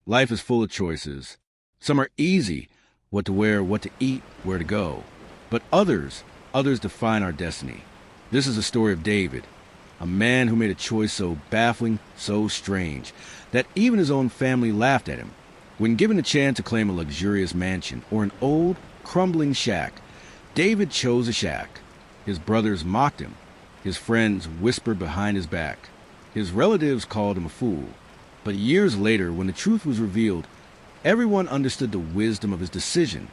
Life is full of choices. Some are easy, what to wear, what to eat, where to go. But others define our destiny. This is the story of David, a man who made a choice so baffling, so strange, that even his own family laughed at him. When given a chance to claim a luxurious mansion or an old, crumbling shack, David chose a shack. His brothers mocked him. His friends whispered behind his back. His relatives called him a fool. But years later, when the truth was revealed, everyone understood the wisdom of his decision.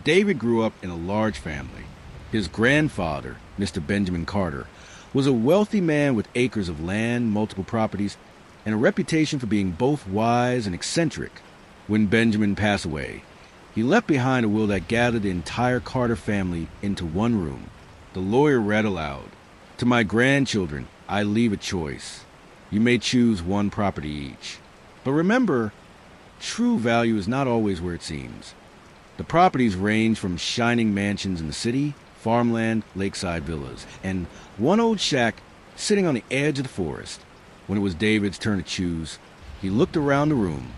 David grew up in a large family. His grandfather, Mr. Benjamin Carter, was a wealthy man with acres of land, multiple properties, and a reputation for being both wise and eccentric. When Benjamin passed away, he left behind a will that gathered the entire Carter family into one room. The lawyer read aloud, "To my grandchildren, I leave a choice. You may choose one property each. But remember, true value is not always where it seems." The properties range from shining mansions in the city, farmland, lakeside villas, and one old shack sitting on the edge of the forest. When it was David's turn to choose, he looked around the room.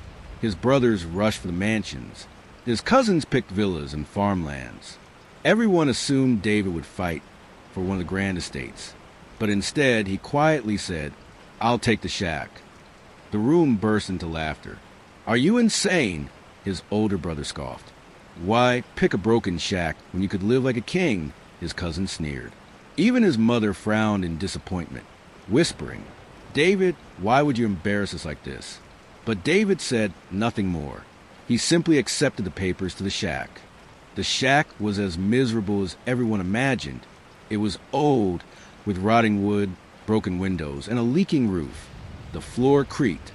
His brothers rushed for the mansions. His cousins picked villas and farmlands. Everyone assumed David would fight for one of the grand estates. But instead, he quietly said, "I'll take the shack." The room burst into laughter. "Are you insane?" his older brother scoffed. "Why pick a broken shack when you could live like a king?" his cousin sneered. Even his mother frowned in disappointment, whispering, "David, why would you embarrass us like this?" But David said nothing more. He simply accepted the papers to the shack. The shack was as miserable as everyone imagined. It was old, with rotting wood, broken windows, and a leaking roof. The floor creaked.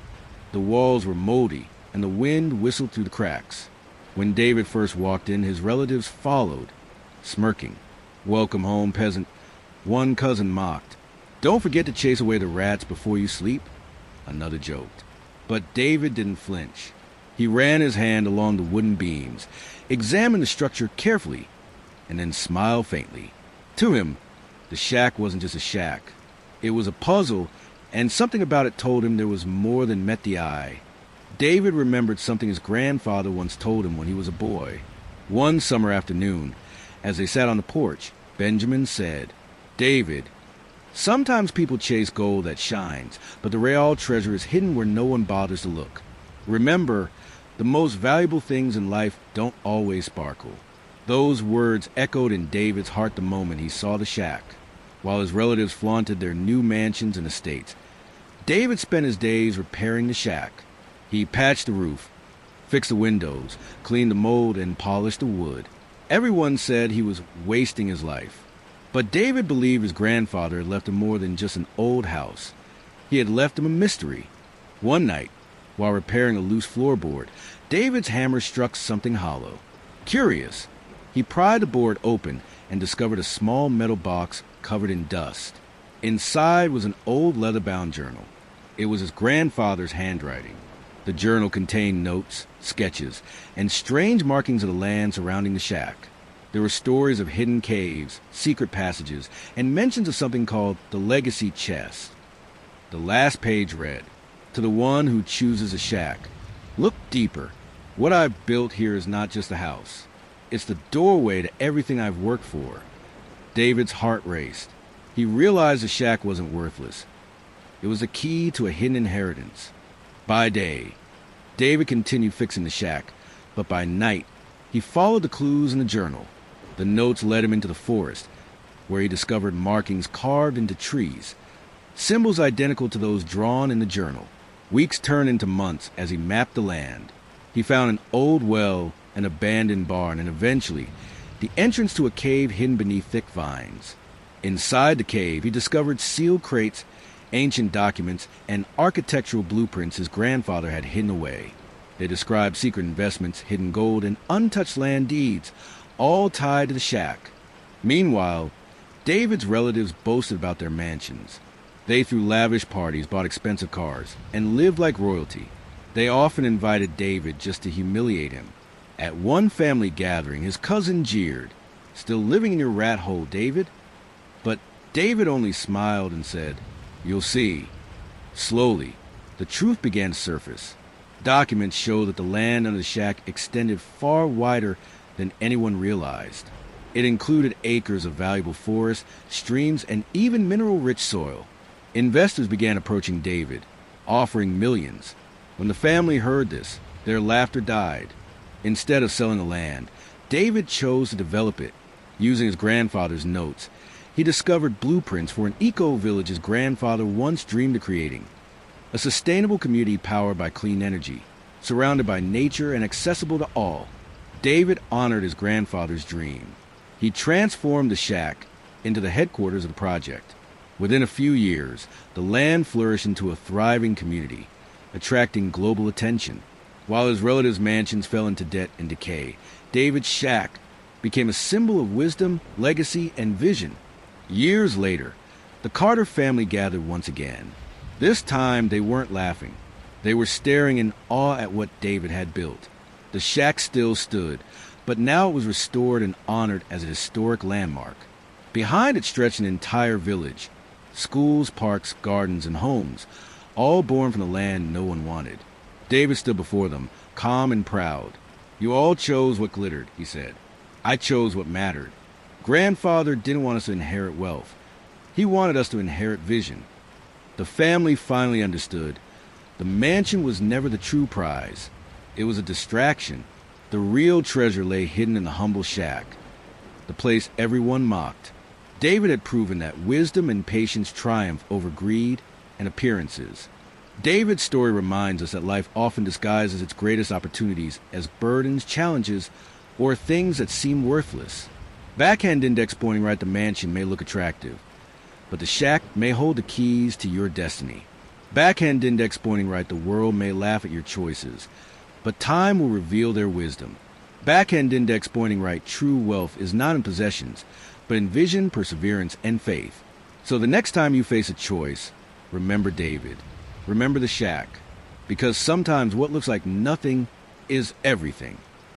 The walls were moldy, and the wind whistled through the cracks. When David first walked in, his relatives followed, smirking. "Welcome home, peasant," one cousin mocked. "Don't forget to chase away the rats before you sleep," another joked. But David didn't flinch. He ran his hand along the wooden beams, examined the structure carefully, and then smiled faintly. To him, the shack wasn't just a shack. It was a puzzle, and something about it told him there was more than met the eye. David remembered something his grandfather once told him when he was a boy. One summer afternoon, as they sat on the porch, Benjamin said, "David, sometimes people chase gold that shines, but the real treasure is hidden where no one bothers to look. Remember, the most valuable things in life don't always sparkle." Those words echoed in David's heart the moment he saw the shack. While his relatives flaunted their new mansions and estates, David spent his days repairing the shack. He patched the roof, fixed the windows, cleaned the mold, and polished the wood. Everyone said he was wasting his life. But David believed his grandfather had left him more than just an old house. He had left him a mystery. One night, while repairing a loose floorboard, David's hammer struck something hollow. Curious, he pried the board open and discovered a small metal box covered in dust. Inside was an old leather-bound journal. It was his grandfather's handwriting. The journal contained notes, sketches, and strange markings of the land surrounding the shack. There were stories of hidden caves, secret passages, and mentions of something called the legacy chest. The last page read, "To the one who chooses a shack, look deeper. What I've built here is not just a house. It's the doorway to everything I've worked for." David's heart raced. He realized the shack wasn't worthless. It was the key to a hidden inheritance. By day, David continued fixing the shack, but by night, he followed the clues in the journal. The notes led him into the forest, where he discovered markings carved into trees, symbols identical to those drawn in the journal. Weeks turned into months as he mapped the land. He found an old well, an abandoned barn, and eventually, the entrance to a cave hidden beneath thick vines. Inside the cave, he discovered sealed crates, ancient documents, and architectural blueprints his grandfather had hidden away. They described secret investments, hidden gold, and untouched land deeds, all tied to the shack. Meanwhile, David's relatives boasted about their mansions. They threw lavish parties, bought expensive cars, and lived like royalty. They often invited David just to humiliate him. At one family gathering, his cousin jeered, "Still living in your rat hole, David?" But David only smiled and said, "You'll see." Slowly, the truth began to surface. Documents show that the land under the shack extended far wider than anyone realized. It included acres of valuable forest, streams, and even mineral-rich soil. Investors began approaching David, offering millions. When the family heard this, their laughter died. Instead of selling the land, David chose to develop it. Using his grandfather's notes, he discovered blueprints for an eco-village his grandfather once dreamed of creating. A sustainable community powered by clean energy, surrounded by nature and accessible to all. David honored his grandfather's dream. He transformed the shack into the headquarters of the project. Within a few years, the land flourished into a thriving community, attracting global attention. While his relatives' mansions fell into debt and decay, David's shack became a symbol of wisdom, legacy, and vision. Years later, the Carter family gathered once again. This time, they weren't laughing. They were staring in awe at what David had built. The shack still stood, but now it was restored and honored as a historic landmark. Behind it stretched an entire village. Schools, parks, gardens, and homes, all born from the land no one wanted. David stood before them, calm and proud. "You all chose what glittered," he said. "I chose what mattered. Grandfather didn't want us to inherit wealth. He wanted us to inherit vision." The family finally understood. The mansion was never the true prize. It was a distraction. The real treasure lay hidden in the humble shack, the place everyone mocked. David had proven that wisdom and patience triumph over greed and appearances. David's story reminds us that life often disguises its greatest opportunities as burdens, challenges, or things that seem worthless. Backhand index pointing right, the mansion may look attractive, but the shack may hold the keys to your destiny. Backhand index pointing right, the world may laugh at your choices, but time will reveal their wisdom. Backhand index pointing right, true wealth is not in possessions, but in vision, perseverance, and faith. So the next time you face a choice, remember David. Remember the shack, because sometimes what looks like nothing is everything.